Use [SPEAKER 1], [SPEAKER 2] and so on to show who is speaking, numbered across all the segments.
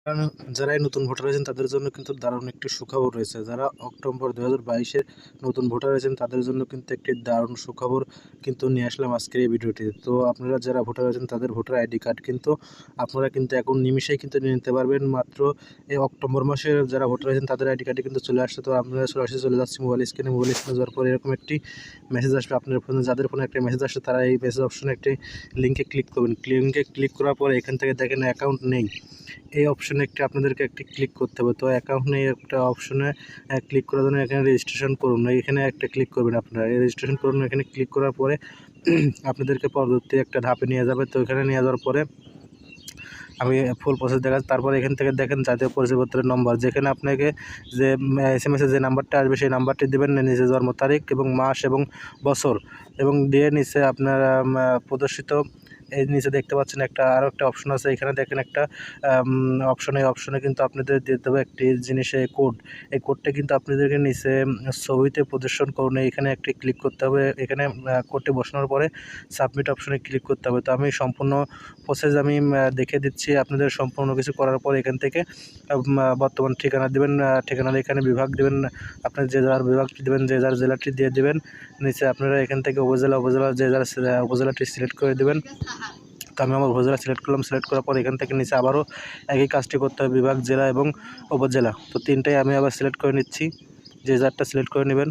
[SPEAKER 1] কারণ যারা এই নতুন ভোটার হয়েছেন তাদের জন্য কিন্তু দারুণ একটি সুখবর রয়েছে। যারা অক্টোবর 2022-এর নতুন ভোটার হয়েছেন তাদের জন্য কিন্তু একটি দারুণ সুখবর কিন্তু নিয়ে আসলাম আজকের এই ভিডিওটিতে। তো আপনারা যারা ভোটার হয়েছেন তাদের ভোটার আইডি কার্ড কিন্তু আপনারা কিন্তু এখন নিমিষেই কিন্তু নিয়ে নিতে পারবেন। মাত্র এই অক্টোবর মাসে যারা ভোটার হয়েছেন তাদের আইডি কার্ডে কিন্তু চলে আসছে। তো আপনারা সরাসরি চলে যাচ্ছি মোবাইল স্ক্রিনে যাওয়ার পরে এরকম একটি মেসেজ আসবে আপনার ফোনে। যাদের ফোনে একটা মেসেজ আসছে তারা এই মেসেজ অপশনে একটি লিঙ্কে ক্লিক করবেন। লিঙ্কে ক্লিক করার পরে এখান থেকে দেখেন অ্যাকাউন্ট নেই, এই অপশনে আপনাদেরকে একটি ক্লিক করতে হবে। তো অ্যাকাউন্ট নেই একটা অপশনে ক্লিক করার জন্য এখানে রেজিস্ট্রেশন করুন, এখানে একটা ক্লিক করবেন। আপনারা রেজিস্ট্রেশন করুন, এখানে ক্লিক করার পরে আপনাদেরকে পরবর্তী একটা ধাপে নিয়ে যাবে। তো এখানে নিয়ে যাওয়ার পরে আমি ফুল প্রসেস দেখাচ্ছি। তারপরে এখান থেকে দেখেন জাতীয় পরিচয়পত্রের নম্বর, যেখানে আপনাকে যে SMS-এ যে নাম্বারটা আসবে সেই নাম্বারটি দেবেন, নিচে জন্ম তারিখ এবং মাস এবং বছর এবং দিয়ে নিচে আপনার প্রদর্শিত এই নিচে দেখতে পাচ্ছেন আরও একটা অপশন আছে। এখানে দেখেন একটা অপশন, এই অপশনে কিন্তু আপনাদের দিতে হবে একটি জিনিসের কোড। এই কোডটা কিন্তু আপনাদেরকে নিচে ছবিতে প্রদর্শন করুন, এখানে একটি ক্লিক করতে হবে। এখানে কোডটি বসানোর পরে সাবমিট অপশনে ক্লিক করতে হবে। তো আমি সম্পূর্ণ প্রসেস আমি দেখে দিচ্ছি আপনাদের। সম্পূর্ণ কিছু করার পর এখান থেকে বর্তমান ঠিকানা দেবেন, ঠিকানার এখানে বিভাগ দেবেন, আপনার যে যার বিভাগটি দেবেন, যে যার জেলাটি দিয়ে দেবেন। নিচে আপনারা এখান থেকে উপজেলা যে যার উপজেলাটি সিলেক্ট করে দেবেন। তো আমি আমার উপজেলা সিলেক্ট করলাম। সিলেক্ট করার পর এখান থেকে নিচে আবারও একই কাজটি করতে হবে, বিভাগ, জেলা এবং উপজেলা। তো তিনটাই আমি আবার সিলেক্ট করে নিচ্ছি, যে যারটা সিলেক্ট করে নেবেন।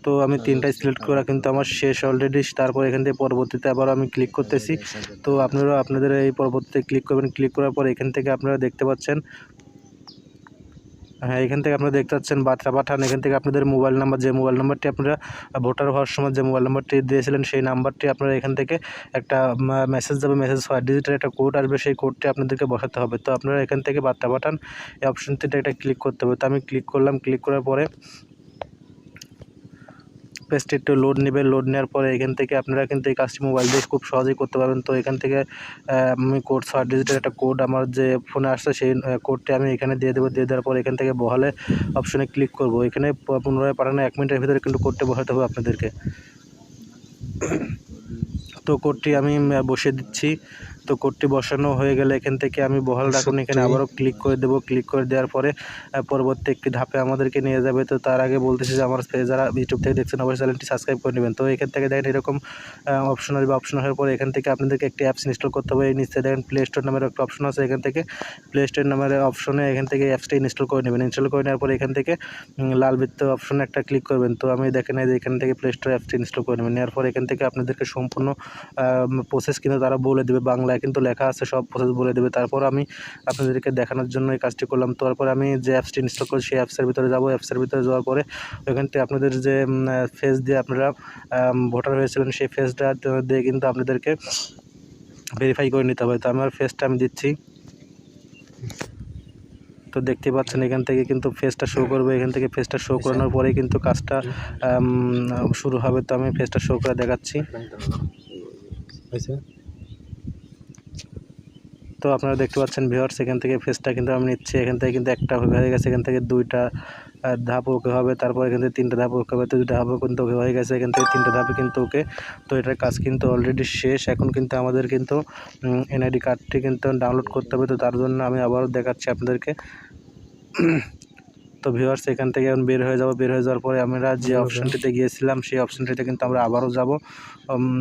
[SPEAKER 1] তো আমি তিনটাই সিলেক্ট করা কিন্তু আমার শেষ অলরেডি। তারপর এখান থেকে পরবর্তীতে আবার আমি ক্লিক করতেছি। তো আপনারা আপনাদের এই পরবর্তীতে ক্লিক করবেন। ক্লিক করার পর এখান থেকে আপনারা দেখতে পাচ্ছেন, হ্যাঁ, এখান থেকে আপনারা দেখতে পাচ্ছেন বার্তা পাঠান। এখান থেকে আপনাদের মোবাইল নাম্বার, যে মোবাইল নাম্বারটি আপনারা ভোটার হওয়ার সময় যে মোবাইল নাম্বারটি দিয়েছিলেন সেই নাম্বারটি আপনারা এখান থেকে একটা মেসেজ যাবে, মেসেজ 6 ডিজিটের একটা কোড আসবে, সেই কোডটি আপনাদেরকে বসাতে হবে। তো আপনারা এখান থেকে বার্তা পাঠান এই অপশনটিতে একটা ক্লিক করতে হবে। তো আমি ক্লিক করলাম। ক্লিক করার পরে পেজটি একটু লোড নেবে। লোড নেওয়ার পরে এখান থেকে আপনারা কিন্তু এই কাজটি মোবাইল দিয়ে খুব সহজেই করতে পারবেন। তো এখান থেকে আমি কোড 6 ডিজিটের একটা কোড আমার যে ফোনে আসছে সেই কোডটি আমি এখানে দিয়ে দেবো। দিয়ে দেওয়ার পর এখান থেকে বহালে অপশনে ক্লিক করব। এখানে পুনরায় পাঠানো 1 মিনিটের ভিতরে কিন্তু কোডটি বসাতে হবে আপনাদেরকে। তো কোডটি আমি বসিয়ে দিচ্ছি। তো কোডটি বসানো হয়ে গেলে এখান থেকে আমি বহাল রাখুন এখানে আবারও ক্লিক করে দেবো। ক্লিক করে দেওয়ার পরে পরবর্তী একটি ধাপে আমাদেরকে নিয়ে যাবে। তো তার আগে বলতেছি যে আমার যারা ইউটিউব থেকে দেখছেন অবশ্যই চ্যানেলটি সাবস্ক্রাইব করে নেবেন। তো এখান থেকে দেখেন এরকম অপশন আসবে। অপশন হওয়ার পরে এখান থেকে আপনাদেরকে একটি অ্যাপস ইনস্টল করতে হবে। এই নিচে দেখেন প্লে স্টোর নামের একটা অপশন আছে। এখান থেকে প্লে স্টোর নামের অপশনে এখান থেকে অ্যাপসটা ইনস্টল করে নেবেন। ইনস্টল করে নেওয়ার পরে এখান থেকে লাল বৃত্ত অপশনে একটা ক্লিক করবেন। তো আমি দেখেন এই যে এখান থেকে প্লে স্টোর অ্যাপসটি ইনস্টল করে নেবেন। নেওয়ার পর এখান থেকে আপনাদেরকে সম্পূর্ণ প্রসেস কিন্তু তারা বলে দেবে, বাংলায় কিন্তু লেখা আছে, সব প্রসেস বলে দেবে। তারপর আমি আপনাদেরকে দেখানোর জন্য এই কাজটি করলাম। তারপর আমি যে অ্যাপসটি ইনস্টল করি সেই অ্যাপসের ভিতরে যাব। অ্যাপসের ভিতরে যাওয়ার পরে ওইখান থেকে আপনাদের যে ফেস দিয়ে আপনারা ভোটার হয়েছিলেন সেই ফেসটা দিয়ে কিন্তু আপনাদেরকে ভেরিফাই করে নিতে হবে। তো আমার ফেসটা আমি দিচ্ছি। তো দেখতে পাচ্ছেন এখান থেকে কিন্তু ফেসটা শো করবে। এখান থেকে ফেসটা শো করানোর পরেই কিন্তু কাজটা শুরু হবে। তো আমি ফেসটা শো করে দেখাচ্ছি। তো আপনারা দেখতে পাচ্ছেন ভিউয়ার্স, এখান থেকে ফেসটা কিন্তু আমি নিচ্ছি। এখান থেকে কিন্তু একটা হয়ে গেছে, এখান থেকে 2টা ধাপ ওকে হবে, তারপর এখান থেকে 3টা ধাপ ওকে হবে। তো 2টা ধাপও কিন্তু ওকে হয়ে গেছে, এখান থেকে 3টা ধাপে কিন্তু ওকে। তো এটার কাজ কিন্তু অলরেডি শেষ। এখন কিন্তু আমাদের কিন্তু এনআইডি কার্ডটি কিন্তু ডাউনলোড করতে হবে। তো তার জন্য আমি আবারও দেখাচ্ছি আপনাদেরকে। তো ভিউয়ার্স এখান থেকে এখন বের হয়ে যাব। বের হয়ে যাওয়ার পরে আমরা যে অপশনটিতে গিয়েছিলাম সেই অপশনটিতে কিন্তু আমরা আবারও যাব।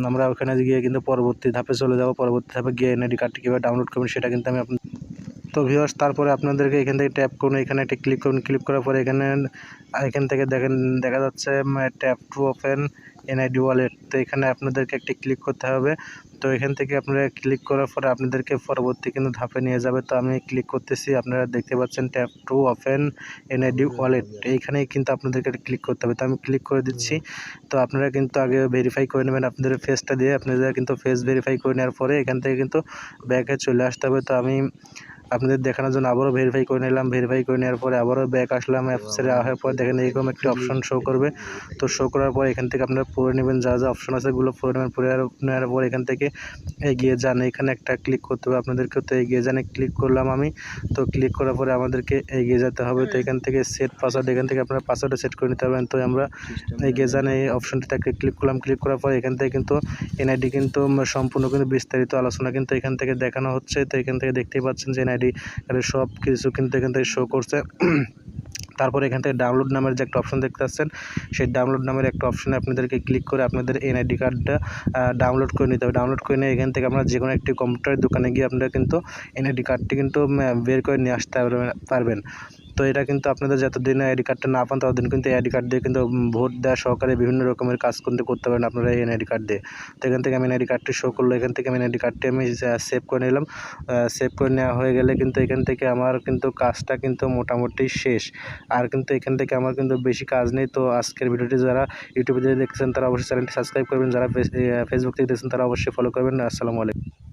[SPEAKER 1] আমরা ওখানে গিয়ে কিন্তু পরবর্তী ধাপে চলে যাব। পরবর্তী ধাপে গিয়ে এনআইডি কার্ডটি কীভাবে ডাউনলোড করবেন সেটা কিন্তু আমি তো ভিউয়ার্স তারপরে আপনাদেরকে এখান থেকে ট্যাপ করুন, এখানে একটা ক্লিক করুন। ক্লিক করার পরে এখান থেকে দেখা যাচ্ছে tap to open NID wallet. তো এখানে আপনাদেরকে একটি ক্লিক করতে হবে। তো এখান থেকে আপনারা ক্লিক করার পরে আপনাদেরকে পরবর্তী কিন্তু ধাপে নিয়ে যাবে। তো আমি ক্লিক করতেছি। আপনারা দেখতে পাচ্ছেন tap to open NID wallet, এইখানেই কিন্তু আপনাদেরকে ক্লিক করতে হবে। তো আমি ক্লিক করে দিচ্ছি। তো আপনারা কিন্তু আগে ভেরিফাই করে নেবেন আপনাদের ফেসটা দিয়ে। আপনারা কিন্তু ফেস ভেরিফাই করে নেওয়ার পরে এখান থেকে কিন্তু ব্যাকে চলে আসতে হবে। তো আমি আপনাদের দেখানোর জন্য আবারও ভেরিফাই করে নিলাম। ভেরিফাই করে নেওয়ার পরে আবারও ব্যাক আসলাম। অ্যাপসে আসার পর দেখেন এরকম একটি অপশন শো করবে। তো শো করার পর এখান থেকে আপনারা পড়ে নেবেন, যা যা অপশন আছে এগুলো পড়ে নেবেন। পড়ে নেওয়ার পর এখান থেকে এগিয়ে যান, এখানে একটা ক্লিক করতে হবে আপনাদেরকে। তো এগিয়ে যানে ক্লিক করলাম আমি। তো ক্লিক করার পরে আমাদেরকে এগিয়ে যেতে হবে। তো এখান থেকে সেট পাসওয়ার্ড, এখান থেকে আপনারা পাসওয়ার্ডটা সেট করে নিতে পারবেন। তো আমরা এগিয়ে যান এই অপশনটিতে ক্লিক করলাম। ক্লিক করার পর এখান থেকে কিন্তু এনআইডি কিন্তু সম্পূর্ণ কিন্তু বিস্তারিত আলোচনা কিন্তু এখান থেকে দেখানো হচ্ছে। তো এখান থেকে দেখতেই পাচ্ছেন যে এনআইডি এনআইডি কার্ডের সব কিছু কিন্তু এখান থেকে শো করছে। তারপরে এখান থেকে ডাউনলোড নামের যে একটা অপশন দেখতে পাচ্ছেন, সেই ডাউনলোড নামের একটা অপশনে আপনাদেরকে ক্লিক করে আপনাদের এনআইডি কার্ডটা ডাউনলোড করে নিতে হবে। ডাউনলোড করে নিয়ে এখান থেকে আপনারা যে কোনো একটি কম্পিউটারের দোকানে গিয়ে আপনারা কিন্তু এনআইডি কার্ডটি কিন্তু বের করে নিয়ে আসতে পারবেন। তো এটা কিন্তু আপনাদের যতদিন আইডি কার্ডটা না পান ততদিন কিন্তু আইডি কার্ড দিয়ে কিন্তু ভোট দেওয়া সহকারে বিভিন্ন রকমের কাজ কিন্তু করতে পারেন আপনারা এই এনআইডি কার্ড দিয়ে। তো এখান থেকে আমি এনআইডি কার্ডটি শো করলো, এখান থেকে আমি এনআইডি কার্ডটি আমি সেভ করে নিলাম। সেভ করে নেওয়া হয়ে গেলে কিন্তু এখান থেকে আমার কিন্তু কাজটা কিন্তু মোটামুটি শেষ। আর কিন্তু এখান থেকে আমার কিন্তু বেশি কাজ নেই। তো আজকের ভিডিওটি যারা ইউটিউবে দেখছেন তারা অবশ্যই চ্যানেলটি সাবস্ক্রাইব করবেন, যারা ফেসবুক থেকে দেখছেন তারা অবশ্যই ফলো করবেন। আসসালামু আলাইকুম।